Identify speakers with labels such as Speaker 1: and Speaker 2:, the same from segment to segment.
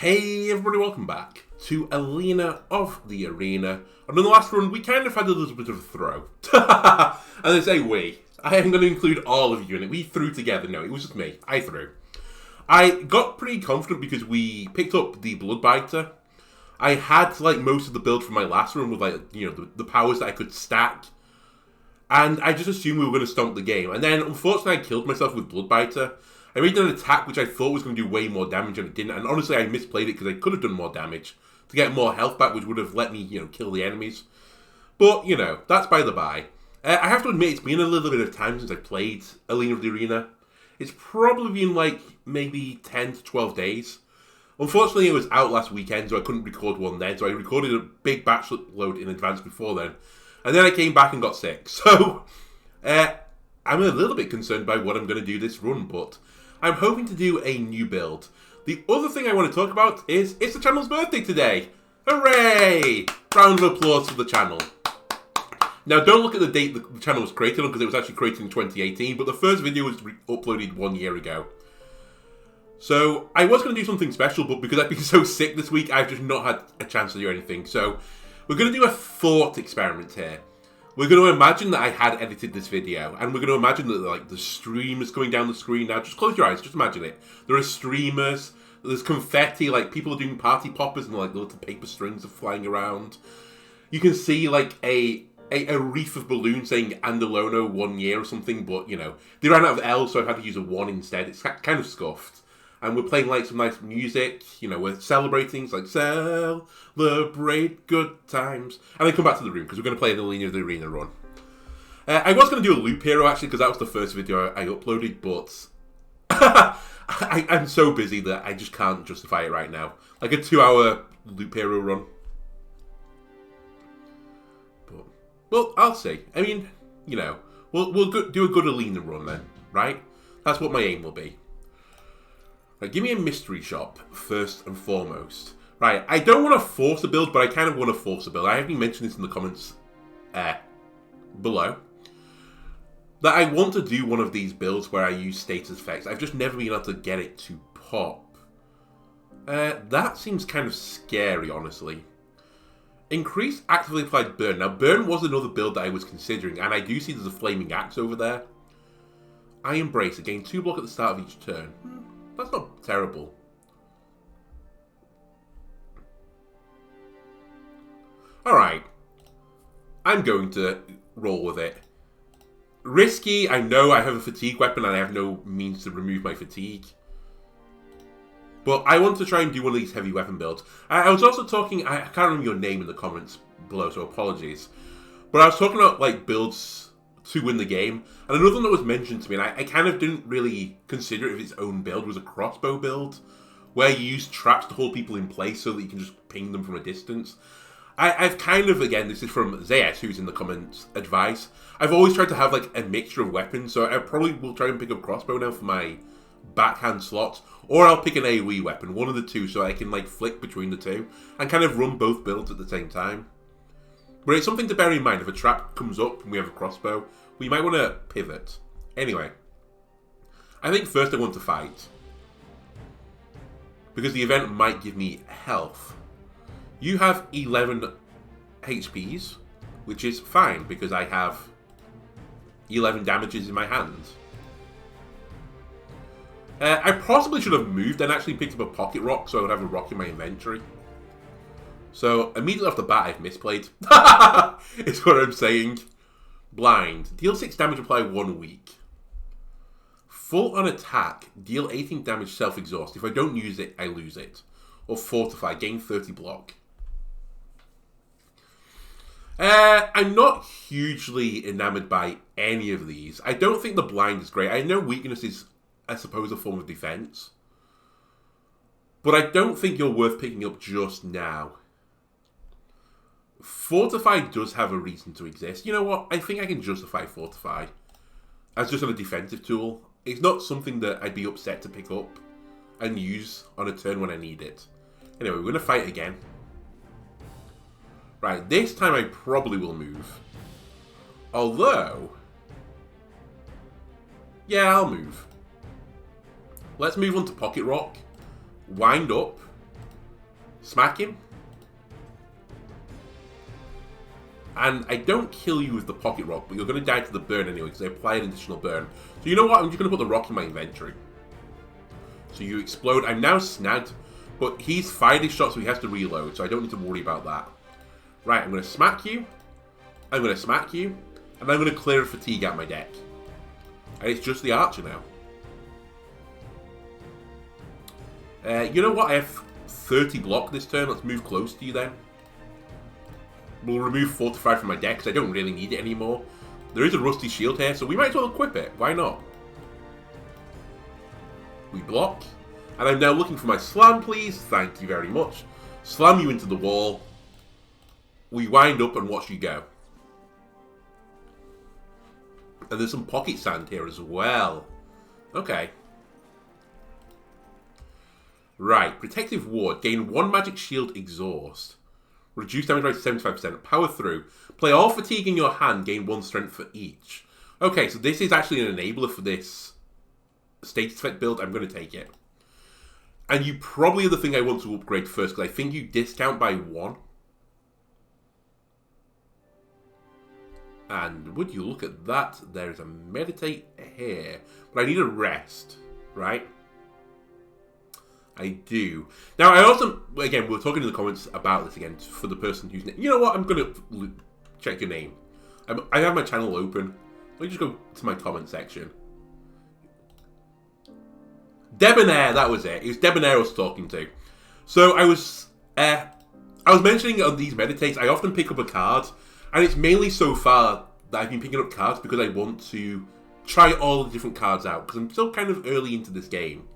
Speaker 1: Hey everybody, welcome back to Alina of the Arena. And in the last run, we kind of had a little bit of a throw. And I say we. I am going to include all of you in it. We threw together. No, it was just me. I threw. I got pretty confident because we picked up the Bloodbiter. I had like most of the build from my last run with the powers that I could stack. And I just assumed we were going to stomp the game. And then unfortunately I killed myself with Bloodbiter. I made an attack which I thought was going to do way more damage and it didn't. And honestly, I misplayed it because I could have done more damage to get more health back, which would have let me, kill the enemies. But, that's by the by. I have to admit, it's been a little bit of time since I played Alina of the Arena. It's probably been maybe 10 to 12 days. Unfortunately, it was out last weekend, so I couldn't record one then. So I recorded a big batch load in advance before then. And then I came back and got sick. So, I'm a little bit concerned by what I'm going to do this run, but I'm hoping to do a new build. The other thing I want to talk about is it's the channel's birthday today. Hooray! Round of applause for the channel. Now, don't look at the date the channel was created on because it was actually created in 2018, but the first video was uploaded 1 year ago. So, I was going to do something special, but because I've been so sick this week, I've just not had a chance to do anything. So, we're going to do a thought experiment here. We're going to imagine that I had edited this video, and we're going to imagine that the stream is coming down the screen now. Just close your eyes, just imagine it. There are streamers, there's confetti, people are doing party poppers, and the little paper strings are flying around. You can see a wreath of balloons saying Andalono 1 year or something, but they ran out of L, so I've had to use a 1 instead. It's kind of scuffed. And we're playing some nice music, we're celebrating, it's celebrate good times. And then come back to the room, because we're going to play an Alina of the Arena run. I was going to do a loop hero, actually, because that was the first video I uploaded, but I'm so busy that I just can't justify it right now. Like a 2-hour loop hero run. But, well, I'll see. I mean, we'll do a good Alina run then, right? That's what my aim will be. Right, give me a mystery shop first and foremost. Right, I don't want to force a build, but I kind of want to force a build. I haven't mentioned this in the comments below. That I want to do one of these builds where I use status effects. I've just never been able to get it to pop. That seems kind of scary, honestly. Increase actively applied burn. Now, burn was another build that I was considering, and I do see there's a flaming axe over there. I embrace. Again, 2 block at the start of each turn. That's not terrible. Alright. I'm going to roll with it. Risky, I know I have a fatigue weapon and I have no means to remove my fatigue. But I want to try and do one of these heavy weapon builds. I was also talking, I can't remember your name in the comments below, so apologies. But I was talking about builds to win the game. And another one that was mentioned to me, and I kind of didn't really consider it as its own build, was a crossbow build, where you use traps to hold people in place so that you can just ping them from a distance. I've kind of, again, this is from Zayas, who's in the comments, advice. I've always tried to have a mixture of weapons, so I probably will try and pick up crossbow now for my backhand slots, or I'll pick an AoE weapon, one of the two, so I can flick between the two, and kind of run both builds at the same time. But it's something to bear in mind. If a trap comes up and we have a crossbow, we might want to pivot. Anyway, I think first I want to fight. Because the event might give me health. You have 11 HPs, which is fine because I have 11 damages in my hand. I possibly should have moved and actually picked up a pocket rock so I would have a rock in my inventory. So, immediately off the bat, I've misplayed. Is what I'm saying. Blind. Deal 6 damage, apply 1 week. Full on attack. Deal 18 damage, self-exhaust. If I don't use it, I lose it. Or fortify. Gain 30 block. I'm not hugely enamored by any of these. I don't think the blind is great. I know weakness is, I suppose, a form of defense. But I don't think you're worth picking up just now. Fortify does have a reason to exist. You know what? I think I can justify Fortify as just a defensive tool. It's not something that I'd be upset to pick up and use on a turn when I need it. Anyway, we're going to fight again. Right, this time I probably will move. Although... yeah, I'll move. Let's move on to Pocket Rock. Wind up. Smack him. And I don't kill you with the pocket rock, but you're going to die to the burn anyway, because I apply an additional burn. So you know what? I'm just going to put the rock in my inventory. So you explode. I'm now snagged, but he's fired his shot, so he has to reload, so I don't need to worry about that. Right, I'm going to smack you. I'm going to smack you. And I'm going to clear a fatigue out my deck. And it's just the archer now. You know what? I have 30 block this turn. Let's move close to you then. We'll remove Fortify from my deck because I don't really need it anymore. There is a Rusty Shield here, so we might as well equip it. Why not? We block. And I'm now looking for my slam, please. Thank you very much. Slam you into the wall. We wind up and watch you go. And there's some pocket sand here as well. Okay. Right. Protective Ward. Gain 1 magic shield exhaust. Reduce damage by 75%. Power through. Play all fatigue in your hand. Gain 1 strength for each. Okay, so this is actually an enabler for this status effect build. I'm going to take it. And you probably are the thing I want to upgrade first, because I think you discount by 1. And would you look at that? There's a meditate here. But I need a rest, right? I do. Now, I also, again, we're talking in the comments about this again for the person who's... You know what? I'm going to check your name. I have my channel open. Let me just go to my comment section. Debonair, that was it. It was Debonair I was talking to. So I was mentioning on these meditates, I often pick up a card, and it's mainly so far that I've been picking up cards because I want to try all the different cards out, because I'm still kind of early into this game.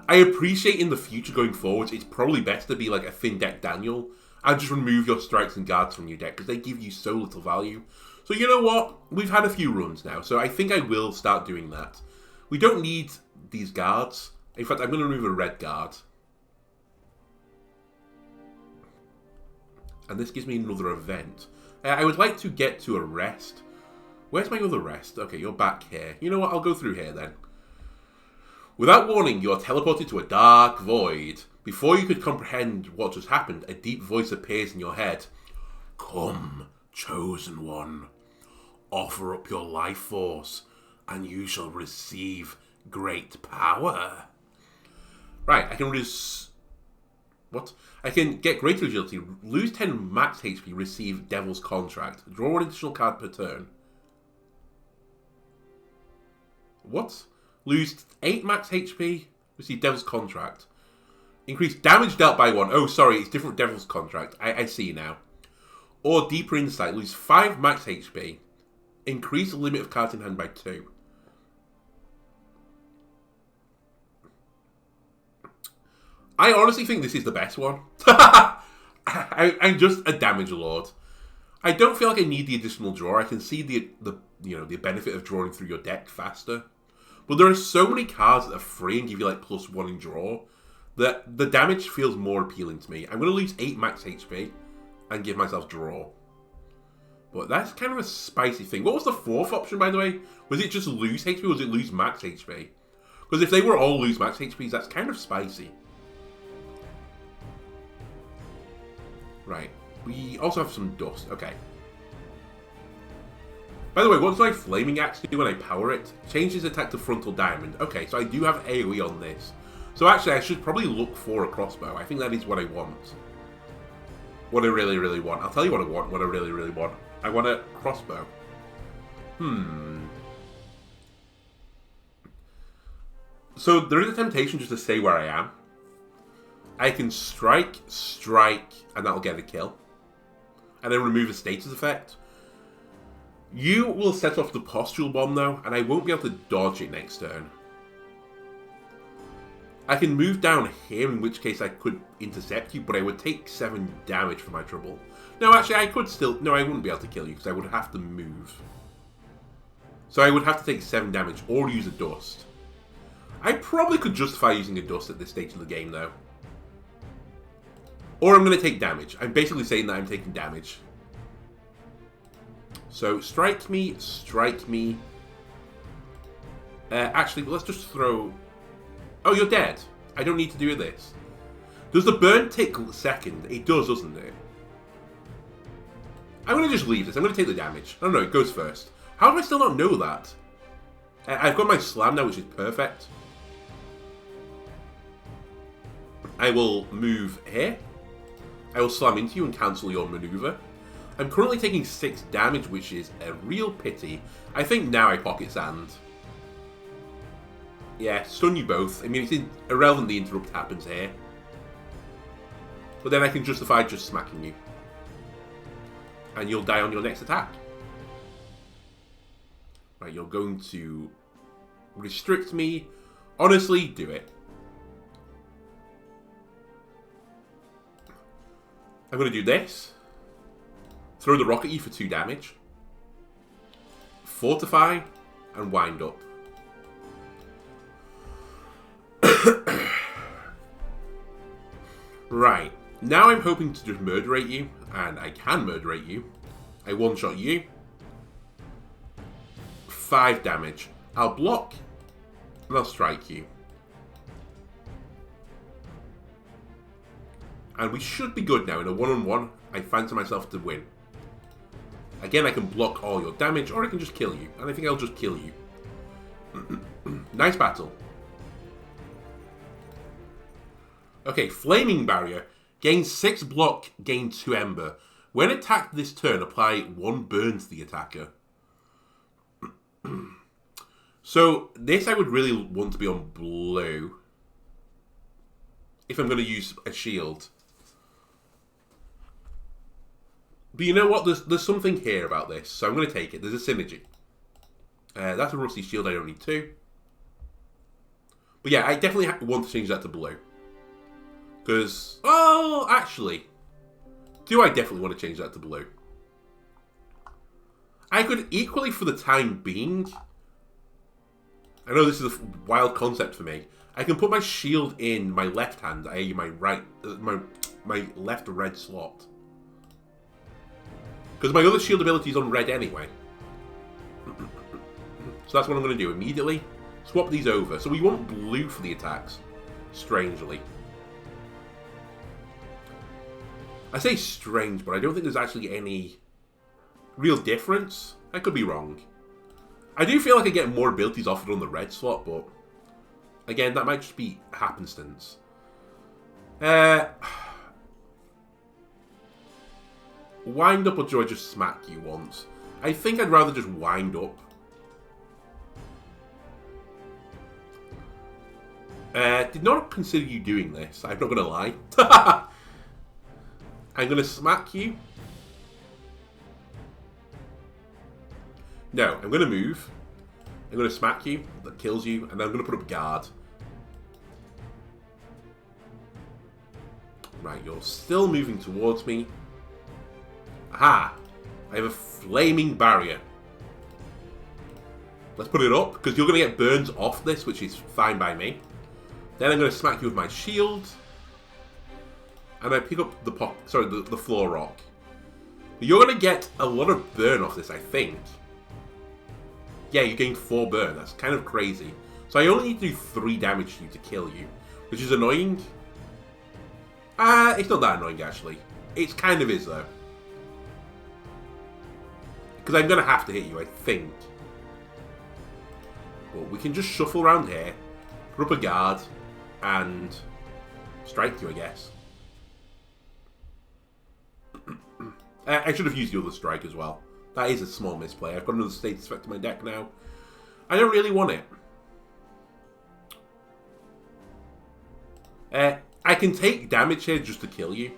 Speaker 1: I appreciate in the future going forwards, it's probably best to be like a thin deck Daniel, and just remove your strikes and guards from your deck, because they give you so little value. So you know what? We've had a few runs now, so I think I will start doing that. We don't need these guards. In fact, I'm going to remove a red guard. And this gives me another event. I would like to get to a rest. Where's my other rest? Okay, you're back here. You know what? I'll go through here then. Without warning, you are teleported to a dark void. Before you could comprehend what just happened, a deep voice appears in your head. Come, chosen one. Offer up your life force, and you shall receive great power. Right, I can What? I can get greater agility, lose 10 max HP, receive Devil's Contract. Draw 1 additional card per turn. What? Lose 8 max HP, receive Devil's Contract. Increase damage dealt by 1. Oh, sorry, it's different Devil's Contract. I see now. Or Deeper Insight, lose 5 max HP. Increase the limit of cards in hand by 2. I honestly think this is the best one. I'm just a damage lord. I don't feel like I need the additional draw. I can see the benefit of drawing through your deck faster. But there are so many cards that are free and give you like +1 in draw that the damage feels more appealing to me. I'm going to lose 8 max HP and give myself draw. But that's kind of a spicy thing. What was the 4th option, by the way? Was it just lose HP or was it lose max HP? Because if they were all lose max HPs, that's kind of spicy. Right. We also have some dust. Okay. By the way, what does my Flaming Axe do when I power it? Changes attack to Frontal Diamond. Okay, so I do have AoE on this. So actually, I should probably look for a crossbow. I think that is what I want. What I really, really want. I'll tell you what I want, what I really, really want. I want a crossbow. So there is a temptation just to stay where I am. I can strike, and that'll get a kill. And then remove a status effect. You will set off the Postural Bomb though, and I won't be able to dodge it next turn. I can move down here, in which case I could intercept you, but I would take 7 damage for my trouble. No, actually, I could still... No, I wouldn't be able to kill you, because I would have to move. So I would have to take 7 damage, or use a dust. I probably could justify using a dust at this stage of the game, though. Or I'm going to take damage. I'm basically saying that I'm taking damage. So, strike me, strike me. Actually, let's just throw... Oh, you're dead. I don't need to do this. Does the burn take second? It does, doesn't it? I'm going to just leave this. I'm going to take the damage. I don't know, it goes first. How do I still not know that? I've got my slam now, which is perfect. I will move here. I will slam into you and cancel your maneuver. I'm currently taking 6 damage, which is a real pity. I think now I pocket sand. Yeah, stun you both. I mean, it's irrelevant the interrupt happens here. But then I can justify just smacking you. And you'll die on your next attack. Right, you're going to restrict me. Honestly, do it. I'm going to do this. Throw the rock at you for 2 damage. Fortify and wind up. Right. Now I'm hoping to just murderate you. And I can murderate you. I one-shot you. 5 damage. I'll block. And I'll strike you. And we should be good now. In a one-on-one, I fancy myself to win. Again, I can block all your damage, or I can just kill you. And I think I'll just kill you. Nice battle. Okay, Flaming Barrier. Gain 6 block, gain 2 ember. When attacked this turn, apply 1 burn to the attacker. So, this I would really want to be on blue. If I'm going to use a shield. But you know what? There's something here about this. So I'm going to take it. There's a synergy. That's a rusty shield. I don't need 2. But yeah, I definitely want to change that to blue. Because, oh, actually. Do I definitely want to change that to blue? I could equally, for the time being... I know this is a wild concept for me. I can put my shield in my left hand, i.e. my right... my left red slot. Because my other shield ability is on red anyway. So that's what I'm going to do immediately. Swap these over. So we want blue for the attacks. Strangely. I say strange, but I don't think there's actually any real difference. I could be wrong. I do feel like I get more abilities offered on the red slot, but... Again, that might just be happenstance. Wind up, or do I just smack you once? I think I'd rather just wind up. Did not consider you doing this. I'm not going to lie. I'm going to smack you. No, I'm going to move. I'm going to smack you. That kills you. And then I'm going to put up guard. Right, you're still moving towards me. Aha! I have a flaming barrier. Let's put it up, because you're going to get burns off this, which is fine by me. Then I'm going to smack you with my shield. And I pick up the floor rock. You're going to get a lot of burn off this, I think. Yeah, you gain 4 burn. That's kind of crazy. So I only need to do 3 damage to you to kill you, which is annoying. It's not that annoying, actually. It kind of is, though. Because I'm going to have to hit you, I think. But we can just shuffle around here, put up a guard, and strike you, I guess. I should have used the other strike as well. That is a small misplay. I've got another status effect in my deck now. I don't really want it. I can take damage here just to kill you.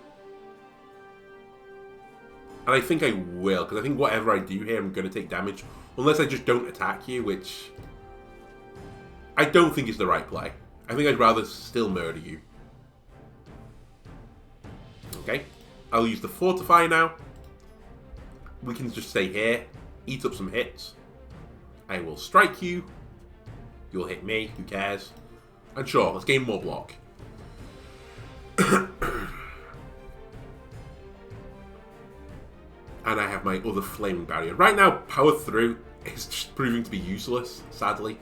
Speaker 1: And I think I will, because I think whatever I do here, I'm going to take damage. Unless I just don't attack you, which... I don't think is the right play. I think I'd rather still murder you. Okay. I'll use the Fortify now. We can just stay here. Eat up some hits. I will strike you. You'll hit me. Who cares? And sure, let's gain more block. And I have my other flaming barrier. Right now, power through is just proving to be useless, sadly.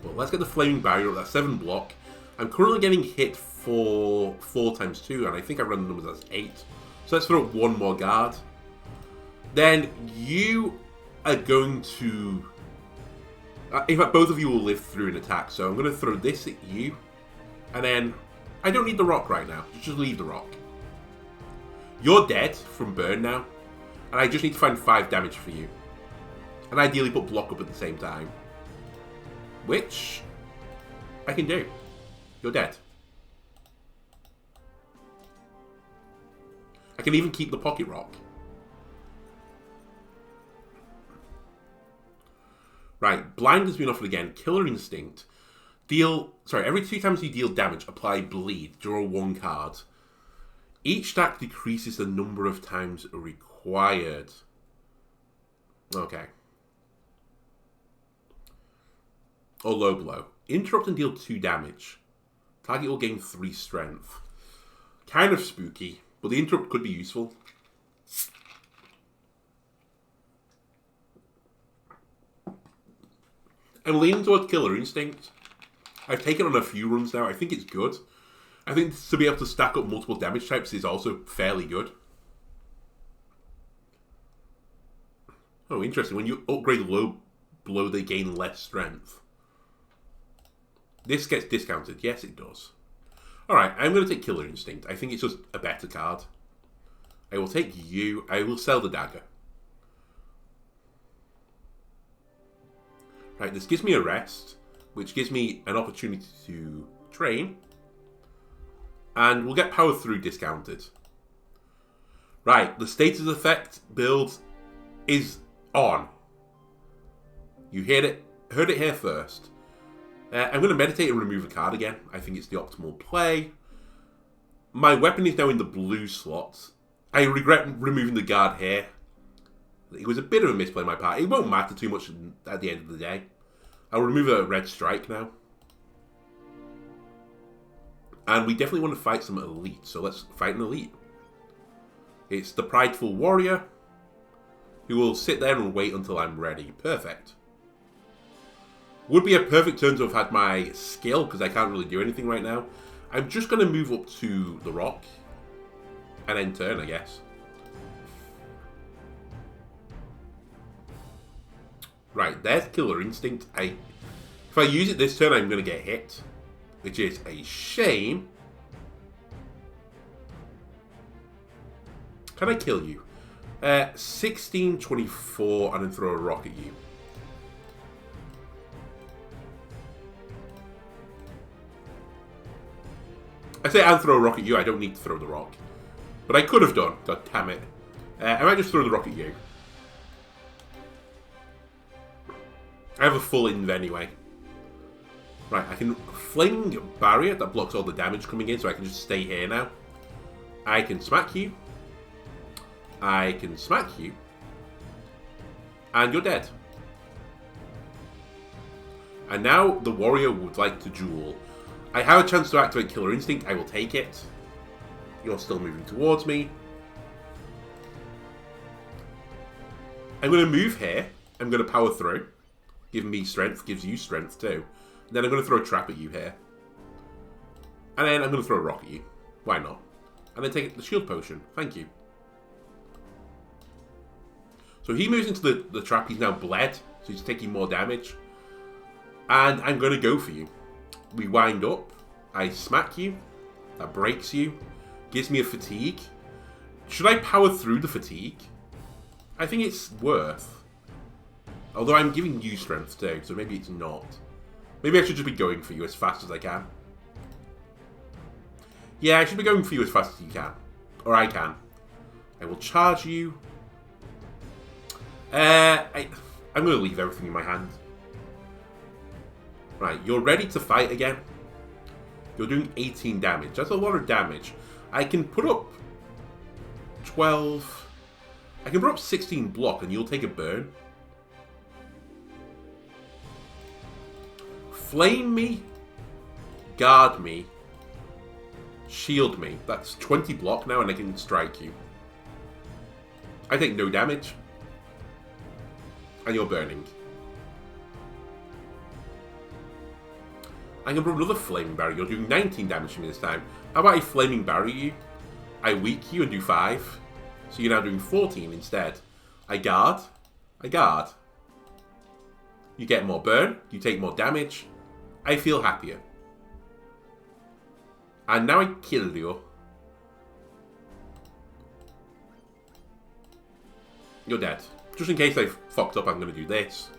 Speaker 1: Well, let's get the flaming barrier up. That's 7 block. I'm currently getting hit for 4 times 2, and I think I run the numbers as 8. So let's throw up one more guard. Then you are going to... in fact, both of you will live through an attack. So I'm going to throw this at you. And then... I don't need the rock right now. Just leave the rock. You're dead from burn now. And I just need to find 5 damage for you. And ideally put block up at the same time. Which... I can do. You're dead. I can even keep the pocket rock. Right, blind has been offered again. Killer Instinct. Every 2 times you deal damage, apply bleed. Draw 1 card. Each stack decreases the number of times required. Okay. Or low blow. Interrupt and deal 2 damage. Target will gain 3 strength. Kind of spooky, but the interrupt could be useful. I'm leaning towards Killer Instinct. I've taken on a few runs now. I think it's good. I think to be able to stack up multiple damage types is also fairly good. Oh, interesting. When you upgrade low blow, they gain less strength. This gets discounted. Yes, it does. Alright, I'm going to take Killer Instinct. I think it's just a better card. I will take you. I will sell the dagger. Right, this gives me a rest, which gives me an opportunity to train. And we'll get power through discounted. Right, the status effect build is on. You heard it here first. I'm going to meditate and remove a card again. I think it's the optimal play. My weapon is now in the blue slot. I regret removing the guard here. It was a bit of a misplay on my part. It won't matter too much at the end of the day. I'll remove a red strike now. And we definitely want to fight some elite. So let's fight an elite. It's the Prideful Warrior, who will sit there and wait until I'm ready. Perfect. Would be a perfect turn to have had my skill, because I can't really do anything right now. I'm just going to move up to the rock. And end turn, I guess. Right, there's Killer Instinct. If I use it this turn, I'm going to get hit. Which is a shame. Can I kill you? 16, 24, and then throw a rock at you. I say and throw a rock at you, I don't need to throw the rock. But I could have done, god damn it. I might just throw the rock at you. I have a full inv anyway. Right, I can Flaming Barrier, that blocks all the damage coming in, so I can just stay here now. I can smack you. I can smack you. And you're dead. And now the warrior would like to duel. I have a chance to activate Killer Instinct. I will take it. You're still moving towards me. I'm going to move here. I'm going to power through. Give me strength. Gives you strength too. And then I'm going to throw a trap at you here. And then I'm going to throw a rock at you. Why not? And then take the shield potion. Thank you. So he moves into the trap. He's now bled. So he's taking more damage. And I'm going to go for you. We wind up. I smack you. That breaks you. Gives me a fatigue. Should I power through the fatigue? I think it's worth. Although I'm giving you strength too, so maybe it's not. Maybe I should just be going for you as fast as I can. Yeah, I should be going for you as fast as you can. Or I can. I will charge you. I'm going to leave everything in my hand. Right, you're ready to fight again. You're doing 18 damage. That's a lot of damage. I can put up 12. I can put up 16 block and you'll take a burn. Flame me. Guard me. Shield me. That's 20 block now and I can strike you. I take no damage. And you're burning. I'm going to put another Flaming Barrier. You're doing 19 damage to me this time. How about I Flaming Barrier you? I weak you and do 5. So you're now doing 14 instead. I guard. I guard. You get more burn. You take more damage. I feel happier. And now I kill you. You're dead. Just in case I've fucked up, I'm going to do this.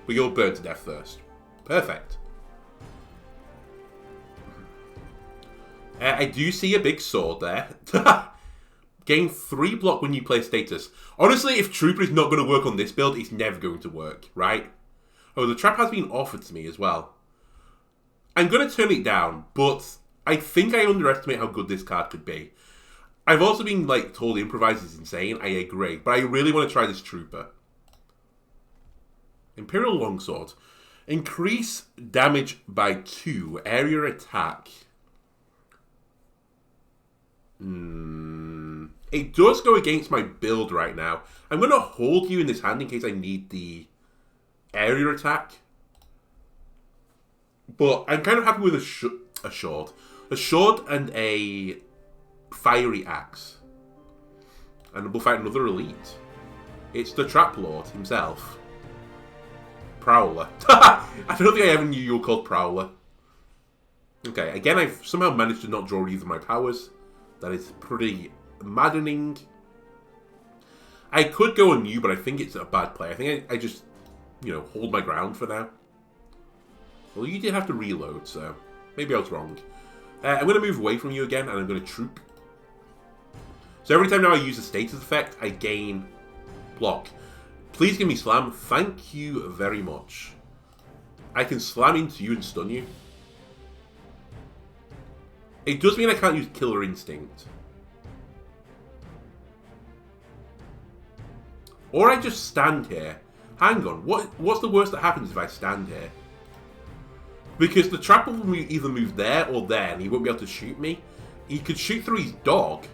Speaker 1: But you'll burn to death first. Perfect. I do see a big sword there. Gain 3 block when you play status. Honestly, if Trooper is not going to work on this build, it's never going to work, right? Oh, the trap has been offered to me as well. I'm going to turn it down, but I think I underestimate how good this card could be. I've also been told Improvise is insane. I agree, but I really want to try this Trooper. Imperial Longsword. Increase damage by 2. Area attack. It does go against my build right now. I'm going to hold you in this hand in case I need the area attack. But I'm kind of happy with a sword. A sword and a fiery axe. And we'll fight another elite. It's the Trap Lord himself. Prowler. I don't think I ever knew you were called Prowler. Okay, again, I've somehow managed to not draw either of my powers. That is pretty maddening. I could go on you, but I think it's a bad play. I think I just, hold my ground for now. Well, you did have to reload, so maybe I was wrong. I'm going to move away from you again, and I'm going to troop. So every time now I use a status effect, I gain block. Please give me slam. Thank you very much. I can slam into you and stun you. It does mean I can't use Killer Instinct. Or I just stand here. Hang on, what's the worst that happens if I stand here? Because the trap will either move there or there, and he won't be able to shoot me. He could shoot through his dog.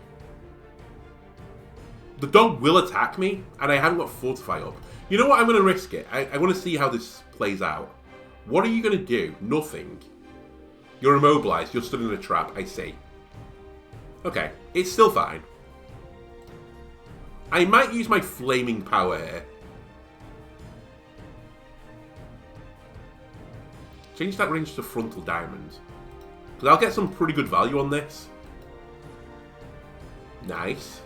Speaker 1: The dog will attack me, and I haven't got Fortify up. You know what? I'm going to risk it. I want to see how this plays out. What are you going to do? Nothing. You're immobilized. You're stood in a trap. I see. Okay. It's still fine. I might use my flaming power here. Change that range to frontal diamond. Because I'll get some pretty good value on this. Nice.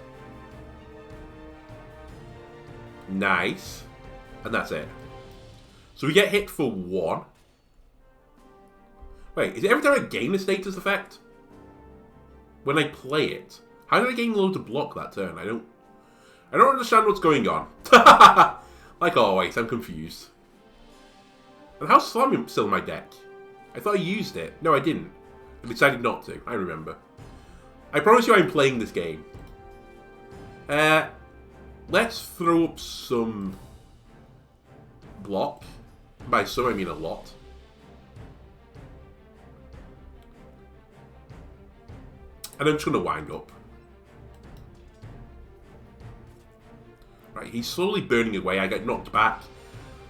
Speaker 1: Nice. And that's it. So we get hit for 1. Wait, is it every time I gain a status effect? When I play it? How did I gain loads of block that turn? I don't understand what's going on. Like always, I'm confused. And how's Slam still in my deck? I thought I used it. No, I didn't. I decided not to. I remember. I promise you I'm playing this game. Let's throw up some block. By some, I mean a lot. And I'm just going to wind up. Right, he's slowly burning away. I get knocked back.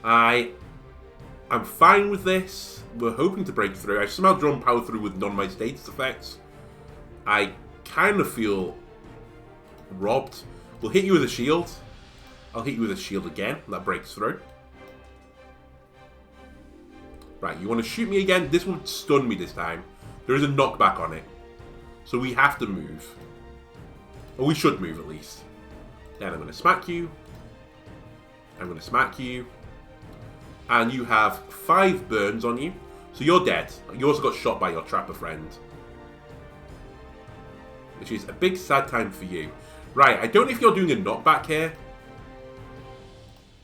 Speaker 1: I'm fine with this. We're hoping to break through. I've somehow drawn power through with none of my status effects. I kind of feel robbed. We'll hit you with a shield. I'll hit you with a shield again. That breaks through. Right, you want to shoot me again? This will stun me this time. There is a knockback on it. So we have to move. Or we should move at least. Then I'm going to smack you. I'm going to smack you. And you have 5 burns on you. So you're dead. You also got shot by your trapper friend. Which is a big sad time for you. Right, I don't know if you're doing a knockback here.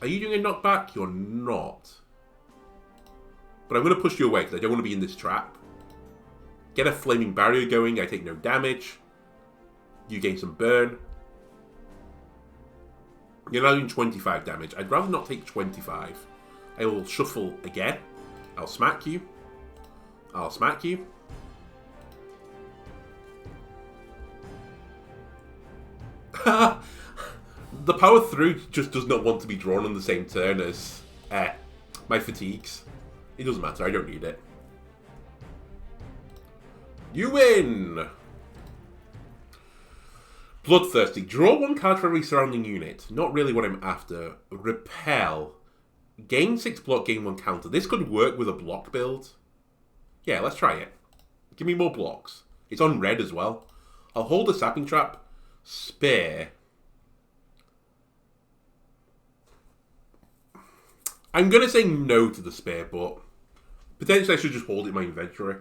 Speaker 1: Are you doing a knockback? You're not. But I'm going to push you away because I don't want to be in this trap. Get a flaming barrier going. I take no damage. You gain some burn. You're now doing 25 damage. I'd rather not take 25. I will shuffle again. I'll smack you. I'll smack you. The power through just does not want to be drawn on the same turn as my fatigues. It doesn't matter. I don't need it. You win! Bloodthirsty. Draw 1 card for every surrounding unit. Not really what I'm after. Repel. Gain 6 block, gain 1 counter. This could work with a block build. Yeah, let's try it. Give me more blocks. It's on red as well. I'll hold a sapping trap. Spare. I'm going to say no to the spare, but potentially I should just hold it in my inventory.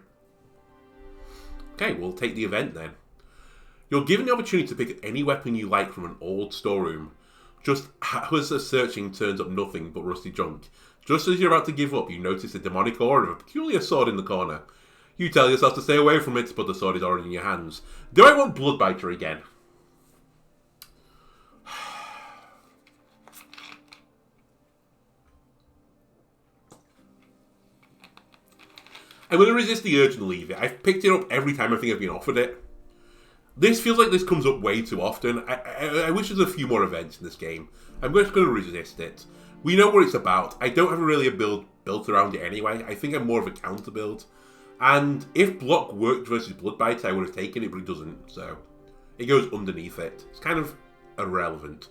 Speaker 1: Okay, we'll take the event then. You're given the opportunity to pick any weapon you like from an old storeroom. Just as a searching turns up nothing but rusty junk. Just as you're about to give up, you notice a demonic aura of a peculiar sword in the corner. You tell yourself to stay away from it, but the sword is already in your hands. Do I want Bloodbiter again? I'm going to resist the urge and leave it. I've picked it up every time I think I've been offered it. This feels like this comes up way too often. I wish there's a few more events in this game. I'm just going to resist it. We know what it's about. I don't have really a build built around it anyway. I think I'm more of a counter build. And if block worked versus Bloodbite, I would have taken it, but it doesn't. So it goes underneath it. It's kind of irrelevant.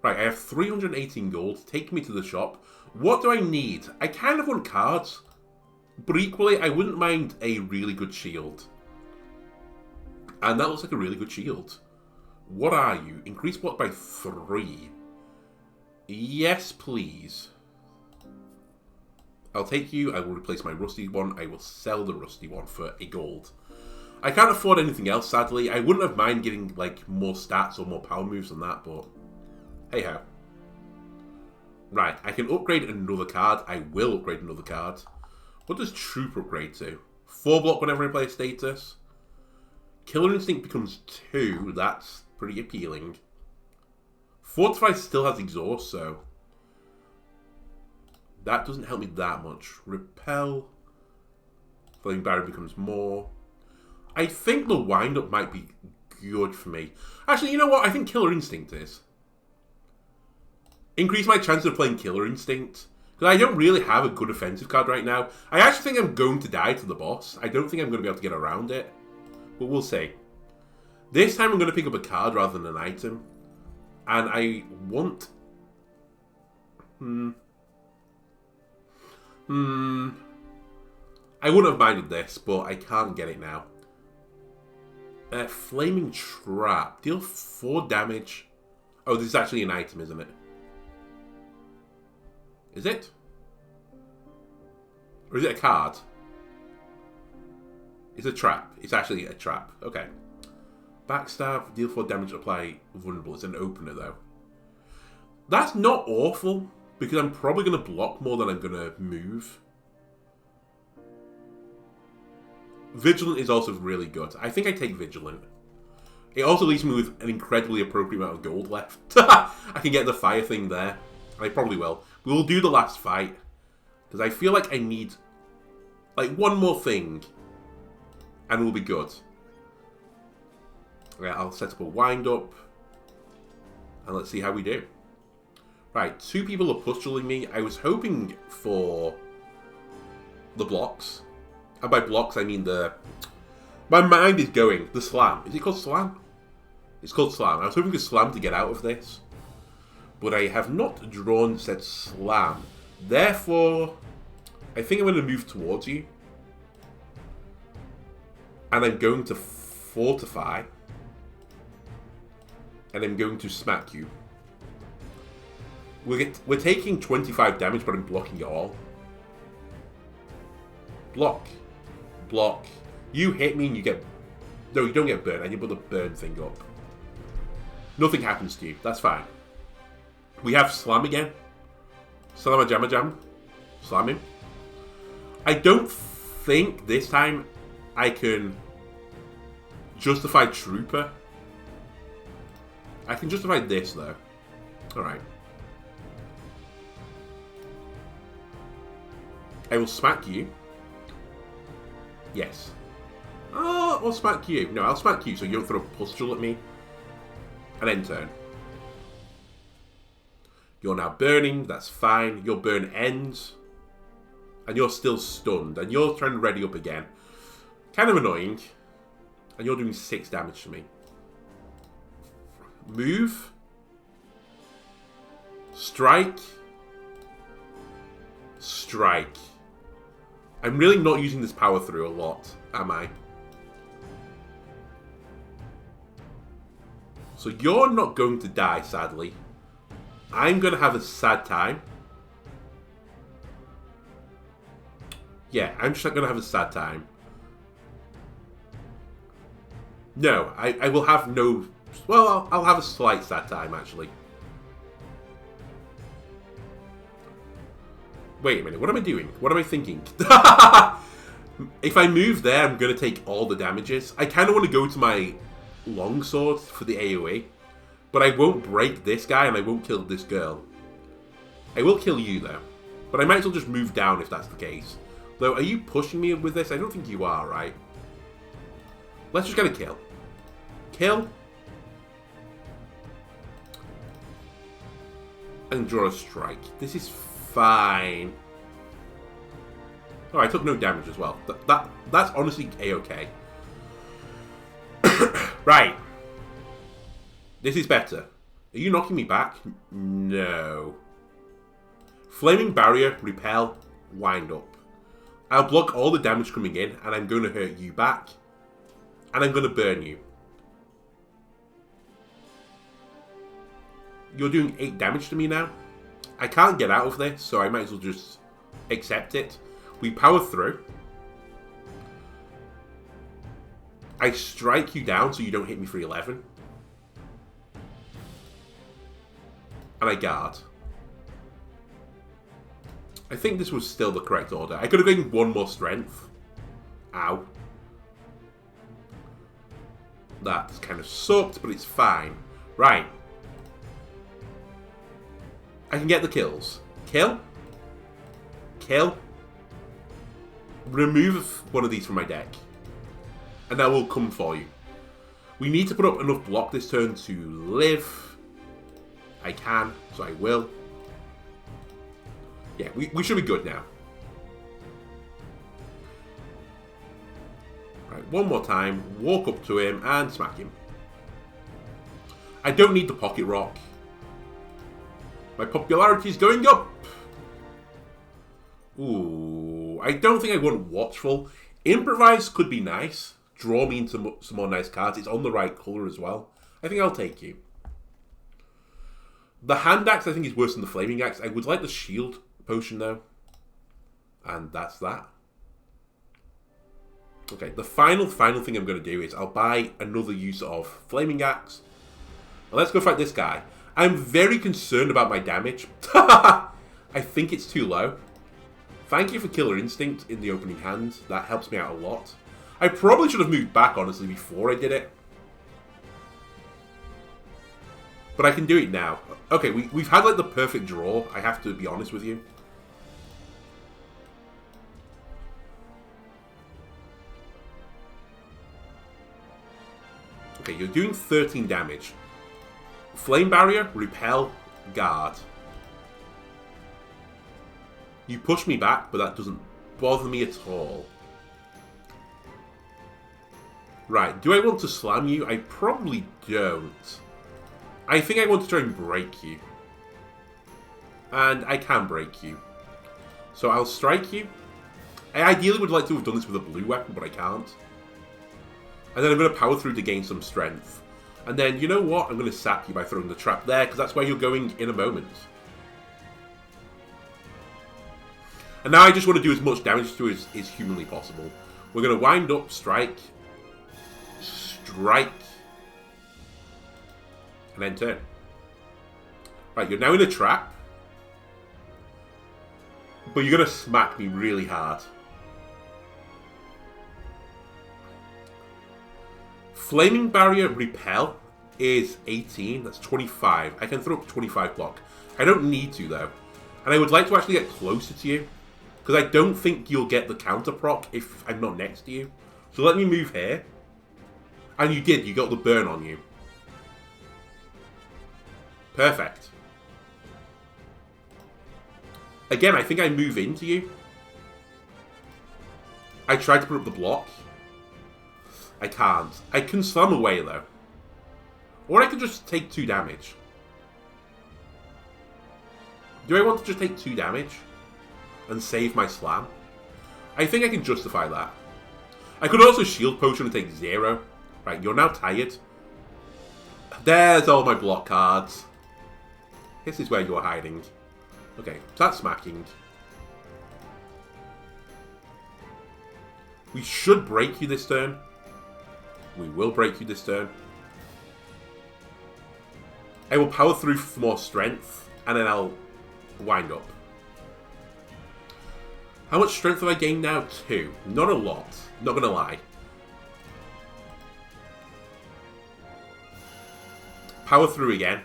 Speaker 1: Right, I have 318 gold. Take me to the shop. What do I need? I kind of want cards. But equally, I wouldn't mind a really good shield. And that looks like a really good shield. What are you? Increase block by 3. Yes, please. I'll take you. I will replace my rusty one. I will sell the rusty one for a gold. I can't afford anything else, sadly. I wouldn't have mind getting like more stats or more power moves than that, but hey-ho. Right, I can upgrade another card. I will upgrade another card. What does Troop upgrade to? 4 block whenever I play a status. Killer Instinct becomes 2. That's pretty appealing. Fortify still has exhaust, so that doesn't help me that much. Repel. Flame Barrier becomes more. I think the wind-up might be good for me. Actually, you know what? I think Killer Instinct is. Increase my chance of playing Killer Instinct. Because I don't really have a good offensive card right now. I actually think I'm going to die to the boss. I don't think I'm going to be able to get around it. But we'll see. This time I'm going to pick up a card rather than an item. And I want... I wouldn't have minded this, but I can't get it now. Flaming Trap. Deal 4 damage. Oh, this is actually an item, isn't it? Is it? Or is it a card? It's a trap. It's actually a trap. Okay. Backstab. Deal 4 damage. Apply vulnerable. It's an opener, though. That's not awful, because I'm probably going to block more than I'm going to move. Vigilant is also really good. I think I take Vigilant. It also leaves me with an incredibly appropriate amount of gold left. I can get the fire thing there. I probably will. We'll do the last fight. Because I feel like I need like one more thing. And we'll be good. Yeah, I'll set up a wind up. And let's see how we do. Right, 2 people are pustuling me. I was hoping for the blocks. And by blocks, I mean the... My mind is going. The slam. Is it called slam? It's called slam. I was hoping for slam to get out of this. But I have not drawn said slam. Therefore, I think I'm going to move towards you. And I'm going to fortify. And I'm going to smack you. We're taking 25 damage, but I'm blocking it all. Block. Block. You hit me and you get... No, you don't get burned. I need to put the burn thing up. Nothing happens to you. That's fine. We have slam again. Slam a jam. Slam him. I don't think this time I can justify Trooper. I can justify this, though. Alright. I will smack you. Yes. Oh, I'll smack you. No, I'll smack you so you don't throw a pustule at me. And end turn. You're now burning. That's fine. Your burn ends. And you're still stunned. And you're trying to ready up again. Kind of annoying. And you're doing 6 damage to me. Move. Strike. Strike. I'm really not using this power through a lot, am I? So you're not going to die, sadly. I'm going to have a sad time. Yeah, I'm just not going to have a sad time. No, I will have no... Well, I'll have a slight sad time, actually. Wait a minute, what am I doing? What am I thinking? If I move there, I'm going to take all the damages. I kind of want to go to my longsword for the AoE. But I won't break this guy, and I won't kill this girl. I will kill you, though. But I might as well just move down if that's the case. Though, are you pushing me with this? I don't think you are, right? Let's just get a kill. Kill. And draw a strike. This is fine. Oh, I took no damage as well. That's honestly A-okay. Right. This is better. Are you knocking me back? No. Flaming barrier, repel, wind up. I'll block all the damage coming in, and I'm going to hurt you back. And I'm going to burn you. You're doing 8 damage to me now. I can't get out of this, so I might as well just accept it. We power through. I strike you down so you don't hit me for 11. And I guard. I think this was still the correct order. I could have gained 1 more strength. Ow. That kind of sucked, but it's fine. Right. I can get the kills. Kill. Kill. Remove one of these from my deck. And I will come for you. We need to put up enough block this turn to live. I can, so I will. Yeah, we should be good now. Right, one more time. Walk up to him and smack him. I don't need the pocket rock. My popularity is going up. Ooh, I don't think I want Watchful. Improvise could be nice. Draw me into some more nice cards. It's on the right colour as well. I think I'll take you. The Hand Axe, I think, is worse than the Flaming Axe. I would like the Shield Potion, though. And that's that. Okay, the final thing I'm going to do is I'll buy another use of Flaming Axe. And let's go fight this guy. I'm very concerned about my damage. I think it's too low. Thank you for Killer Instinct in the opening hand. That helps me out a lot. I probably should have moved back, honestly, before I did it. But I can do it now. Okay, we've had, like, the perfect draw. I have to be honest with you. Okay, you're doing 13 damage. Flame Barrier, Repel, Guard. You push me back, but that doesn't bother me at all. Right, do I want to slam you? I probably don't. I think I want to try and break you. And I can break you. So I'll strike you. I ideally would like to have done this with a blue weapon, but I can't. And then I'm going to power through to gain some strength. And then, you know what? I'm going to sap you by throwing the trap there, because that's where you're going in a moment. And now I just want to do as much damage to it as humanly possible. We're going to wind up, strike, strike, and then turn. Right, you're now in a trap. But you're going to smack me really hard. Flaming Barrier Repel is 18. That's 25. I can throw up 25 block. I don't need to, though. And I would like to actually get closer to you. Because I don't think you'll get the counter proc if I'm not next to you. So let me move here. And you did. You got the burn on you. Perfect. Again, I think I move into you. I tried to put up the block. I can't. I can slam away, though. Or I could just take 2 damage. Do I want to just take 2 damage? And save my slam? I think I can justify that. I could also shield potion and take 0. Right, you're now tired. There's all my block cards. This is where you're hiding. Okay, start smacking. We should break you this turn. We will break you this turn. I will power through for more strength, and then I'll wind up. How much strength have I gained now? 2. Not a lot. Not gonna lie. Power through again.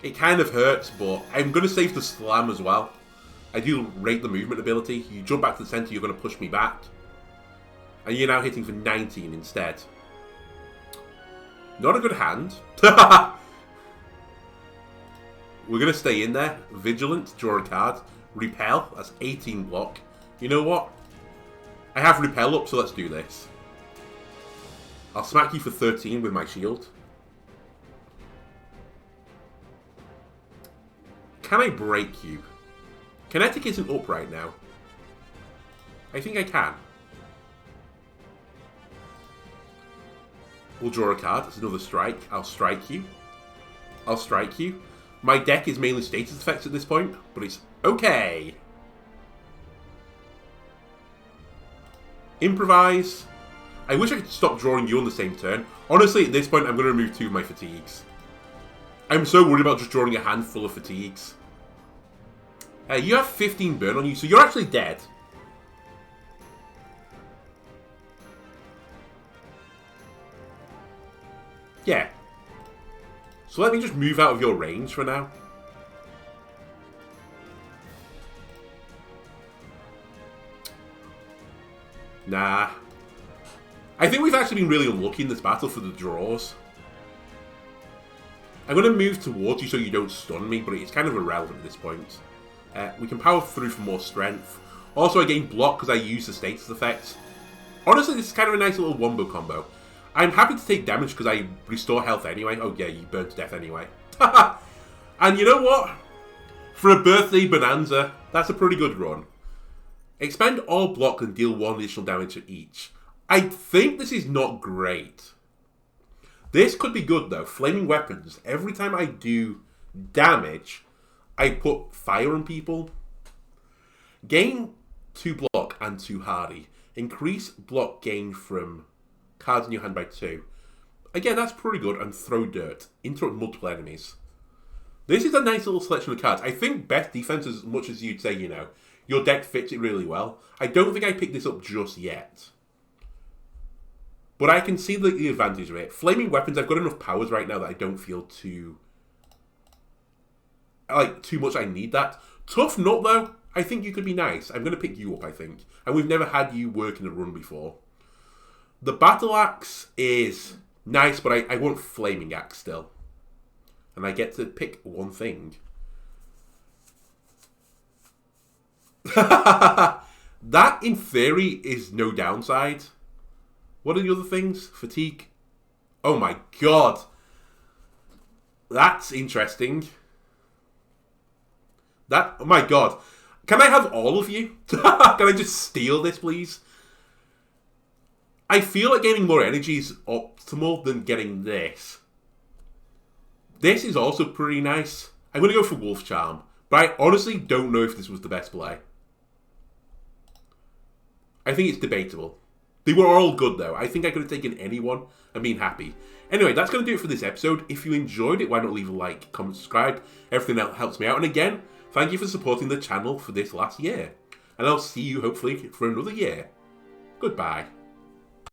Speaker 1: It kind of hurts, but I'm gonna save the slam as well. I do rate the movement ability. You jump back to the center, you're gonna push me back. And you're now hitting for 19 instead. Not a good hand. We're going to stay in there. Vigilant, draw a card. Repel, that's 18 block. You know what? I have Repel up, so let's do this. I'll smack you for 13 with my shield. Can I break you? Kinetic isn't up right now. I think I can. We'll draw a card. That's another strike. I'll strike you. I'll strike you. My deck is mainly status effects at this point, but it's okay. Improvise. I wish I could stop drawing you on the same turn. Honestly, at this point, I'm going to remove 2 of my fatigues. I'm so worried about just drawing a handful of fatigues. You have 15 burn on you, so you're actually dead. Yeah. So let me just move out of your range for now. Nah. I think we've actually been really unlucky in this battle for the draws. I'm going to move towards you so you don't stun me, but it's kind of irrelevant at this point. We can power through for more strength. Also, I gain block because I use the status effects. Honestly, this is kind of a nice little wombo combo. I'm happy to take damage because I restore health anyway. Oh yeah, you burn to death anyway. And you know what? For a birthday bonanza, that's a pretty good run. Expend all block and deal 1 additional damage to each. I think this is not great. This could be good though. Flaming weapons. Every time I do damage, I put fire on people. Gain 2 block and 2 hardy. Increase block gain from cards in your hand by 2. Again, that's pretty good. And throw dirt. Interrupt multiple enemies. This is a nice little selection of cards. I think best defense, as much as you'd say, you know, your deck fits it really well. I don't think I picked this up just yet. But I can see the advantage of it. Flaming weapons, I've got enough powers right now that I don't feel too much I need that. Tough Nut, though, I think you could be nice. I'm going to pick you up, I think. And we've never had you work in a run before. The Battle Axe is nice, but I want Flaming Axe still. And I get to pick one thing. That, in theory, is no downside. What are the other things? Fatigue. Oh my god. That's interesting. Oh my god. Can I have all of you? Can I just steal this, please? I feel like gaining more energy is optimal than getting this. This is also pretty nice. I'm going to go for Wolf Charm. But I honestly don't know if this was the best play. I think it's debatable. They were all good though. I think I could have taken anyone and been happy. Anyway, that's going to do it for this episode. If you enjoyed it, why not leave a like, comment, subscribe. Everything else helps me out. And again, thank you for supporting the channel for this last year. And I'll see you hopefully for another year. Goodbye.